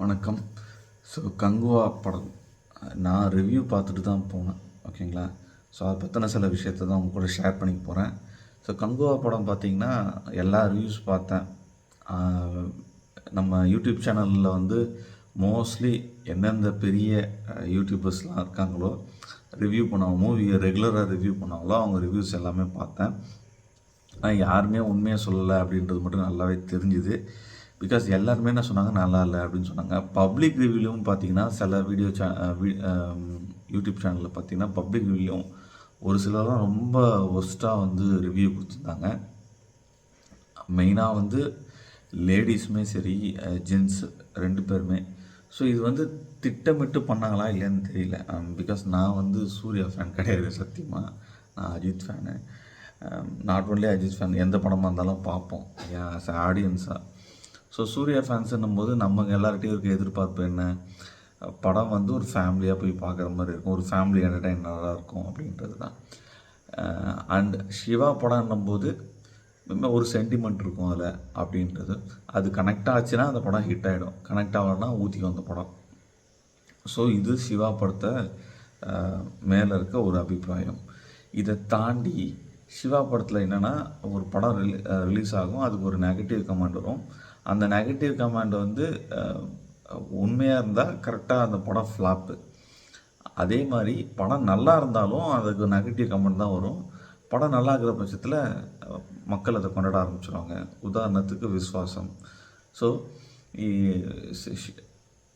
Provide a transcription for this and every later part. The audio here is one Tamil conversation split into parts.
வணக்கம். ஸோ கங்குவா படம் நான் ரிவ்யூ பார்த்துட்டு தான் போனேன். ஓகேங்களா? ஸோ அதை பற்றின சில விஷயத்தை தான் உங்க கூட ஷேர் பண்ணிக்க போகிறேன். ஸோ கங்குவா படம் பார்த்திங்கன்னா எல்லா ரிவ்யூஸ் பார்த்தேன். நம்ம யூடியூப் சேனலில் வந்து மோஸ்ட்லி எந்தெந்த பெரிய யூடியூபர்ஸ்லாம் இருக்காங்களோ ரிவ்யூ பண்ணாங்க, மூவியை ரெகுலராக ரிவ்யூ பண்ணாங்களோ அவங்க ரிவ்யூஸ் எல்லாமே பார்த்தேன். ஆனால் யாருமே உண்மையாக சொல்லலை அப்படின்றது மட்டும் நல்லாவே தெரிஞ்சுது. பிகாஸ் எல்லாருமே என்ன சொன்னாங்க, நல்லா இல்லை அப்படின்னு சொன்னாங்க. பப்ளிக் ரிவ்யூலையும் பார்த்தீங்கன்னா சில யூடியூப் சேனலில் பார்த்தீங்கன்னா பப்ளிக் ரிவ்யூலையும் ஒரு சிலர்லாம் ரொம்ப ஒஸ்ட்டாக வந்து ரிவ்யூ கொடுத்துருந்தாங்க. மெயினாக வந்து லேடிஸுமே சரி, ஜென்ஸ் ரெண்டு பேருமே. ஸோ இது வந்து திட்டமிட்டு பண்ணாங்களா இல்லைன்னு தெரியல. பிகாஸ் நான் வந்து சூர்யா ஃபேன் கிடையாது, சத்தியமாக. நான் Ajith fan. Not only Ajith fan, எந்த படமாக இருந்தாலும் பார்ப்போம் ஆஸ் ஆடியன்ஸாக. ஸோ சூர்யா ஃபேன்ஸுன்னும் போது நம்ம எல்லார்கிட்டையும் இருக்க எதிர்பார்ப்பு என்ன, படம் வந்து ஒரு ஃபேமிலியாக போய் பார்க்குற மாதிரி இருக்கும், ஒரு ஃபேமிலி என்டர்டைனராக இருக்கும் அப்படின்றது தான். அண்ட் சிவா படம்னும் போது ஒரு சென்டிமெண்ட் இருக்கும் அதில் அப்படின்றது. அது கனெக்ட் ஆச்சுன்னா அந்த படம் ஹிட் ஆகிடும், கனெக்ட் ஆகலைன்னா ஊற்றி வந்த படம். ஸோ இது சிவா படத்தை மேலே இருக்க ஒரு அபிப்பிராயம். இதை தாண்டி சிவா படத்தில் என்னென்னா, ஒரு படம் ரிலீஸ் ஆகும், அதுக்கு ஒரு நெகட்டிவ் கமெண்ட் வரும். அந்த நெகட்டிவ் கமெண்ட் வந்து உண்மையாக இருந்தால் கரெக்டாக அந்த படம் ஃப்ளாப்பு. அதே மாதிரி படம் நல்லா இருந்தாலும் அதுக்கு நெகட்டிவ் கமெண்ட் தான் வரும். படம் நல்லா இருக்கிற பட்சத்தில் மக்கள் அதை கொண்டாட ஆரம்பிச்சிடுவாங்க. உதாரணத்துக்கு விஸ்வாசம். ஸோ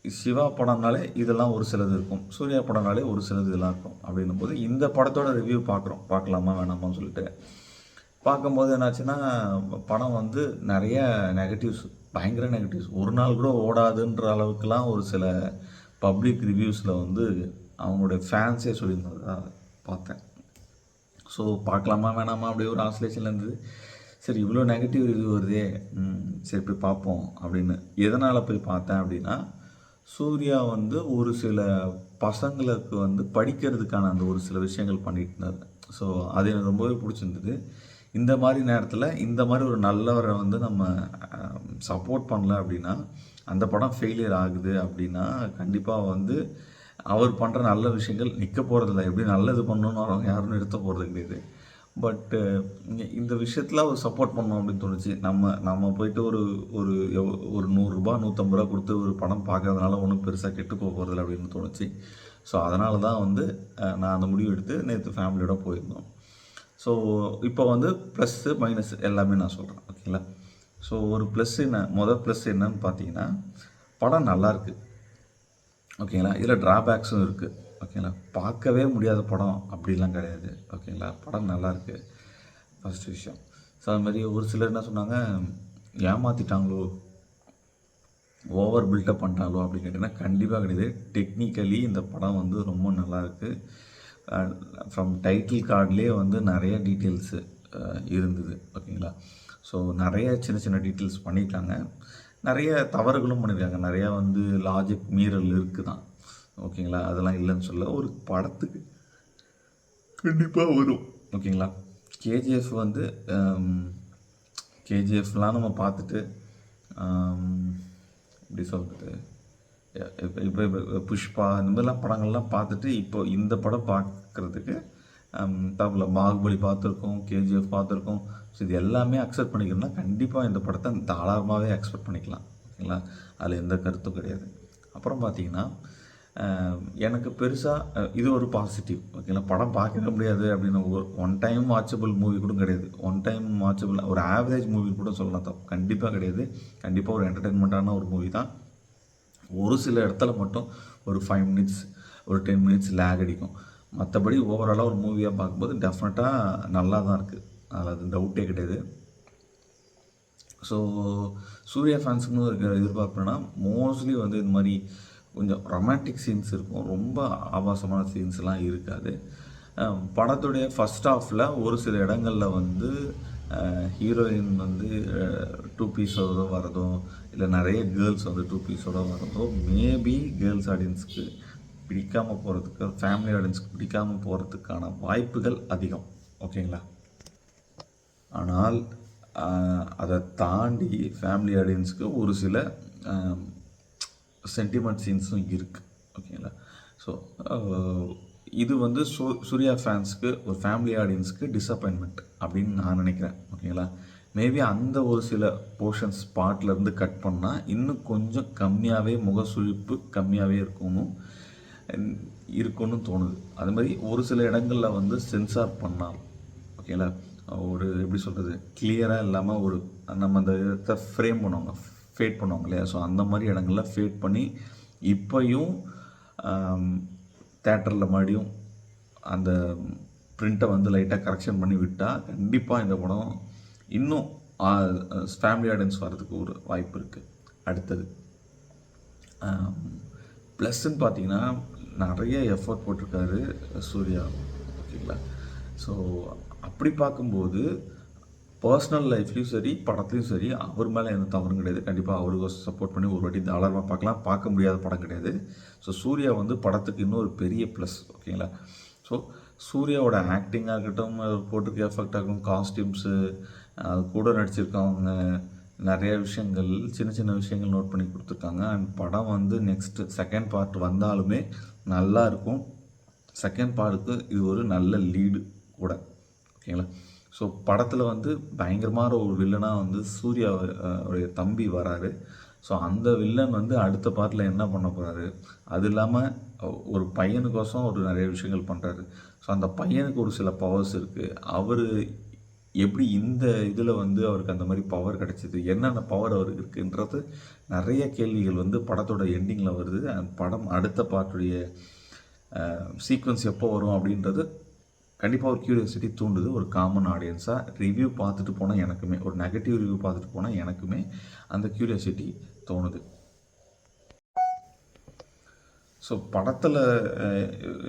சிவா படம்னாலே இதெல்லாம் ஒரு சிலது இருக்கும், சூர்யா படம்னாலே ஒரு சிலது இதெல்லாம் இருக்கும். அப்படின்னும் போது இந்த படத்தோட ரிவ்யூ பார்க்கலாமா வேணாமான்னு சொல்லிட்டு பார்க்கும்போது என்னாச்சுன்னா, படம் வந்து நிறைய நெகட்டிவ்ஸ், பயங்கர நெகட்டிவ்ஸ், ஒரு நாள் கூட ஓடாதுன்ற அளவுக்குலாம் ஒரு சில பப்ளிக் ரிவ்யூஸில் வந்து அவங்களுடைய ஃபேன்ஸே சொல்லியிருந்ததா பார்த்தேன். ஸோ பார்க்கலாமா வேணாமா அப்படி ஒரு ஆசோலேஷனில் இருந்தது. சரி, இவ்வளோ நெகட்டிவ் ரிவ்யூ வருதே, சரி போய் பார்ப்போம் அப்படின்னு. எதனால் போய் பார்த்தேன் அப்படின்னா, சூர்யா வந்து ஒரு சில பசங்களுக்கு வந்து படிக்கிறதுக்கான அந்த ஒரு சில விஷயங்கள் பண்ணிட்டு இருந்தார். ஸோ அது எனக்கு ரொம்பவே பிடிச்சிருந்தது. இந்த மாதிரி நேரத்தில் இந்த மாதிரி ஒரு நல்லவரை வந்து நம்ம சப்போர்ட் பண்ணல அப்படின்னா அந்த படம் ஃபெயிலியர் ஆகுது அப்படின்னா கண்டிப்பாக வந்து அவர் பண்ணுற நல்ல விஷயங்கள் நிற்க போகிறதில்ல. எப்படி நல்லது பண்ணணும்னு அவங்க யாரும் நிறுத்த போகிறது கிடையாது. பட்டு இந்த விஷயத்தில் அவர் சப்போர்ட் பண்ணணும் அப்படின்னு தோணுச்சு. நம்ம போயிட்டு ஒரு ஒரு ஒரு ₹100 ₹150 கொடுத்து ஒரு படம் பார்க்கறதுனால ஒன்றும் பெருசாக கெட்டு போகிறதில்ல அப்படின்னு தோணுச்சு. ஸோ அதனால தான் வந்து நான் அந்த முடிவு எடுத்து நேற்று ஃபேமிலியோட போயிருந்தோம். ஸோ இப்போ வந்து ப்ளஸ்ஸு மைனஸ் எல்லாமே நான் சொல்கிறேன், ஓகேங்களா? ஸோ ஒரு ப்ளஸ் ப்ளஸ் என்னன்னு பார்த்தீங்கன்னா, படம் நல்லாயிருக்கு, ஓகேங்களா? இதில் ட்ராபேக்ஸும் இருக்குது, ஓகேங்களா? பார்க்கவே முடியாத படம் அப்படிலாம் கிடையாது, ஓகேங்களா? படம் நல்லாயிருக்கு, ஃபஸ்ட்டு விஷயம். ஸோ அது மாதிரி ஒரு சிலர் என்ன சொன்னாங்க, ஏமாற்றிட்டாங்களோ, ஓவர் பில்டப் பண்ணிட்டாங்களோ அப்படின்னு கேட்டிங்கன்னா கண்டிப்பாக கிடையாது. டெக்னிக்கலி இந்த படம் வந்து ரொம்ப நல்லாயிருக்கு. ஃப்ரம் டைட்டில் கார்ட்லேயே வந்து நிறைய டீட்டெயில்ஸு இருந்தது, ஓகேங்களா? ஸோ நிறைய சின்ன சின்ன டீட்டெயில்ஸ் பண்ணியிருக்காங்க, நிறைய தவறுகளும் பண்ணியிருக்காங்க, நிறையா வந்து லாஜிக் மீறல் இருக்குது தான், ஓகேங்களா? அதெல்லாம் இல்லைன்னு சொல்ல, ஒரு படத்துக்கு கண்டிப்பாக வரும், ஓகேங்களா? கேஜிஎஃப் வந்து கேஜிஎஃப்லாம் நம்ம பார்த்துட்டு எப்படி சொல்கிறது, இப்போ புஷ்பா இந்த மாதிரிலாம் படங்கள்லாம் பார்த்துட்டு இப்போ இந்த படம் பார்க்குறதுக்கு தவிர பாகுபலி பார்த்துருக்கோம், கேஜிஎஃப் பார்த்துருக்கோம். ஸோ இது எல்லாமே அக்செப்ட் பண்ணிக்கணும்னா கண்டிப்பாக இந்த படத்தை தாராளமாகவே அக்செப்ட் பண்ணிக்கலாம், ஓகேங்களா? அதில் எந்த கருத்தும் கிடையாது. அப்புறம் பார்த்திங்கன்னா எனக்கு பெருசாக இது ஒரு பாசிட்டிவ், ஓகேங்களா? படம் பார்க்கவே முடியாது அப்படின்னு ஒன் டைம் வாட்சபிள் மூவி கூட கிடையாது. ஒன் டைம் வாட்சபிள் ஒரு ஆவரேஜ் மூவி கூட சொல்லலாம், தப்பு கண்டிப்பாக கிடையாது. கண்டிப்பாக ஒரு என்டர்டெயின்மெண்ட்டான ஒரு மூவி தான். ஒரு சில இடத்துல மட்டும் ஒரு 5 மினிட்ஸ் ஒரு 10 மினிட்ஸ் லேக் அடிக்கும். மற்றபடி ஓவராலாக ஒரு மூவியாக பார்க்கும்போது டெஃபினட்டாக நல்லா தான் இருக்குது, அதில் அது டவுட்டே கிடையாது. ஸோ சூர்யா ஃபேன்ஸுக்குன்னு இருக்கிற எதிர்பார்ப்புனா மோஸ்ட்லி வந்து இது மாதிரி கொஞ்சம் ரொமான்டிக் சீன்ஸ் இருக்கும், ரொம்ப ஆபாசமான சீன்ஸ்லாம் இருக்காது. படத்துடைய ஃபஸ்ட் ஹாஃபில் ஒரு சில இடங்களில் வந்து ஹீரோயின் வந்து 2 பீஸோட வரதோ, இல்லை நிறைய கேர்ள்ஸ் வந்து 2 பீஸோட வரதோ மேபி கேர்ள்ஸ் ஆடியன்ஸுக்கு பிடிக்காமல் போகிறதுக்கு, ஃபேமிலி ஆடியன்ஸுக்கு பிடிக்காமல் போகிறதுக்கான வாய்ப்புகள் அதிகம், ஓகேங்களா? ஆனால் அதை தாண்டி ஃபேமிலி ஆடியன்ஸுக்கு ஒரு சில சென்டிமெண்ட் சீன்ஸும் இருக்குது. ஓகேங்களா? ஸோ இது வந்து சூர்யா ஃபேன்ஸ்க்கு ஒரு ஃபேமிலி ஆடியன்ஸ்க்கு டிஸப்பாயின்மெண்ட் அப்படின்னு நான் நினைக்கிறேன். ஓகேங்களா? மேபி அந்த ஒரு சில போர்ஷன்ஸ் பார்ட்லேருந்து கட் பண்ணால் இன்னும் கொஞ்சம் கம்மியாகவே முகசுழிப்பு கம்மியாகவே இருக்கும்னு தோணுது. அது மாதிரி ஒரு சில இடங்களில் வந்து சென்சார் பண்ணால் ஓகேங்களா, ஒரு எப்படி சொல்கிறது, கிளியராக இல்லாமல் ஒரு நம்ம அந்த இடத்த ஃப்ரேம் பண்ணுவாங்க, ஃபேட் பண்ணுவாங்க இல்லையா, ஸோ அந்த மாதிரி இடங்களில் ஃபேட் பண்ணி இப்போயும் தேட்டரில் மறுபடியும் அந்த பிரிண்ட்டை வந்து லைட்டாக கரெக்ஷன் பண்ணி விட்டால் கண்டிப்பாக இந்த படம் இன்னும் ஃபேமிலி ஆடியன்ஸ் வர்றதுக்கு ஒரு வாய்ப்பு இருக்குது. அடுத்தது ப்ளஸ்ன்னு பார்த்தீங்கன்னா நிறைய எஃபர்ட் போட்டிருக்காரு சூர்யா. ஓகேங்களா? ஸோ அப்படி பார்க்கும்போது பர்சனல் லைஃப்லேயும் சரி படத்துலையும் சரி அவர் மேலே எந்த தவறும் கிடையாது. கண்டிப்பாக அவருக்கு சப்போர்ட் பண்ணி ஒரு வாட்டி தாராளமாக பார்க்கலாம், பார்க்க முடியாத படம் கிடையாது. ஸோ சூர்யா வந்து படத்துக்கு இன்னும் ஒரு பெரிய ப்ளஸ். ஓகேங்களா? ஸோ சூர்யாவோட ஆக்டிங்காக இருக்கட்டும், போட்டிருக்க எஃபெக்டாக இருக்கட்டும், காஸ்டியூம்ஸு, அது கூட நடிச்சிருக்கவங்க, நிறைய விஷயங்கள், சின்ன சின்ன விஷயங்கள் நோட் பண்ணி கொடுத்துருக்காங்க. அண்ட் படம் வந்து நெக்ஸ்ட்டு செகண்ட் பார்ட் வந்தாலுமே நல்லா இருக்கும். செகண்ட் பார்ட்டுக்கு இது ஒரு நல்ல லீடு கூட. ஓகேங்களா? ஸோ படத்தில் வந்து பயங்கரமான ஒரு வில்லனாக வந்து சூர்யா உடைய தம்பி வராரு. ஸோ அந்த வில்லன் வந்து அடுத்த பார்ட்டில் என்ன பண்ண போகிறாரு, அது இல்லாமல் ஒரு பையனுக்கோசம் ஒரு நிறைய விஷயங்கள் பண்ணுறாரு. ஸோ அந்த பையனுக்கு ஒரு சில பவர்ஸ் இருக்குது. அவர் எப்படி இந்த இதில் வந்து அவருக்கு அந்த மாதிரி பவர் கிடச்சிது, என்னென்ன பவர் அவருக்கு இருக்குன்றது நிறைய கேள்விகள் வந்து படத்தோட எண்டிங்கில் வருது. அந்த படம் அடுத்த பார்ட்டுடைய சீக்வன்ஸ் எப்போ வரும் அப்படின்றது கண்டிப்பாக ஒரு க்யூரியாசிட்டி தூண்டுது. ஒரு காமன் ஆடியன்ஸாக ரிவ்யூ பார்த்துட்டு போனால் எனக்குமே, ஒரு நெகட்டிவ் ரிவ்யூ பார்த்துட்டு போனால் எனக்குமே அந்த க்யூரியாசிட்டி தோணுது. ஸோ படத்தில்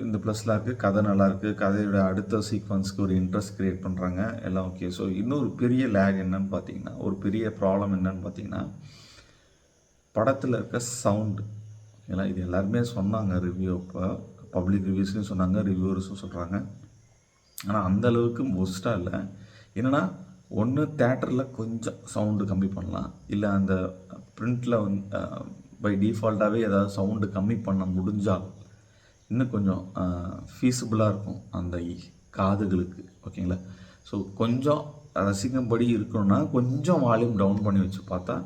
இந்த ப்ளஸ்லாம் இருக்குது, கதை நல்லாயிருக்கு, கதையோட அடுத்த சீக்வன்ஸ்க்கு ஒரு இன்ட்ரெஸ்ட் க்ரியேட் பண்ணுறாங்க, எல்லாம் ஓகே. ஸோ இன்னொரு பெரிய லேக் என்னன்னு பார்த்தீங்கன்னா, ஒரு பெரிய ப்ராப்ளம் என்னன்னு பார்த்தீங்கன்னா, படத்தில் இருக்க சவுண்டு. ஏன்னா இது எல்லாருமே சொன்னாங்க ரிவ்யூ, அப்போ பப்ளிக் ரிவ்யூஸ்லையும் சொன்னாங்க, ரிவ்யூவர்ஸும் சொல்கிறாங்க. ஆனால் அந்தளவுக்கு மோஸ்ட்டாக இல்லை. என்னென்னா ஒன்று தேட்டரில் கொஞ்சம் சவுண்டு கம்மி பண்ணலாம், இல்லை அந்த ப்ரிண்ட்டில் வந்து பை டிஃபால்ட்டாகவே ஏதாவது சவுண்டு கம்மி பண்ண முடிஞ்சால் இன்னும் கொஞ்சம் ஃபீஸிபிளாக இருக்கும் அந்த காதுகளுக்கு. ஓகேங்களா? ஸோ கொஞ்சம் ரசிக்கும்படி இருக்கணும்னா கொஞ்சம் வால்யூம் டவுன் பண்ணி வச்சு பார்த்தா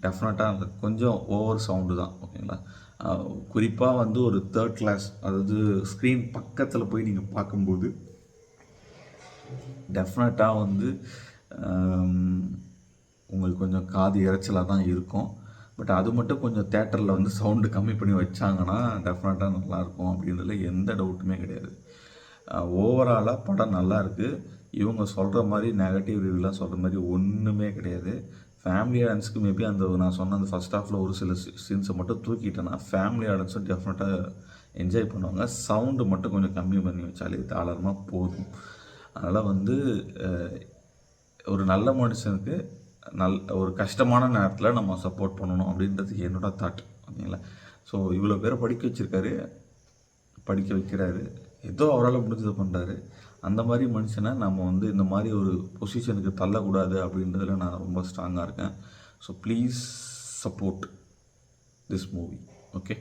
டெஃபினட்டாக அந்த கொஞ்சம் ஓவர் சவுண்டு தான். ஓகேங்களா? குறிப்பாக வந்து ஒரு தேர்ட் கிளாஸ், அதாவது ஸ்க்ரீன் பக்கத்தில் போய் நீங்கள் பார்க்கும்போது டெஃபினட்டாக வந்து உங்களுக்கு கொஞ்சம் காது இறைச்சலாக தான் இருக்கும். பட் அது மட்டும் கொஞ்சம் தேட்டரில் வந்து சவுண்டு கம்மி பண்ணி வச்சாங்கன்னா டெஃபினட்டாக நல்லாயிருக்கும் அப்படின்றதுல எந்த டவுட்டுமே கிடையாது. ஓவராலாக படம் நல்லாயிருக்கு. இவங்க சொல்கிற மாதிரி நெகட்டிவ் ரிவ்யூலாம் சொல்கிற மாதிரி ஒன்றுமே கிடையாது. ஃபேமிலி ஆடியன்ஸுக்கு மேபி அந்த நான் சொன்ன அந்த ஃபஸ்ட் ஹாஃபில் ஒரு சில சீன்ஸை மட்டும் தூக்கிட்டேன்னா ஃபேமிலி ஆடியன்ஸும் டெஃபினட்டாக என்ஜாய் பண்ணுவாங்க. சவுண்டு மட்டும் கொஞ்சம் கம்மி பண்ணி வச்சாலே தாராளமாக போதும். அதனால் வந்து ஒரு நல்ல மனுஷனுக்கு ஒரு கஷ்டமான நேரத்தில் நம்ம சப்போர்ட் பண்ணணும் அப்படின்றது என்னோட தாட். ஓகேங்களா? ஸோ இவ்வளோ பேரை படிக்க வச்சுருக்காரு, படிக்க வைக்கிறாரு, ஏதோ அவரால் முடிஞ்சதை பண்ணுறாரு. அந்த மாதிரி மனுஷனை நம்ம வந்து இந்த மாதிரி ஒரு பொசிஷனுக்கு தள்ளக்கூடாது அப்படின்றதுல நான் ரொம்ப ஸ்ட்ராங்காக இருக்கேன். So please support this movie. Okay.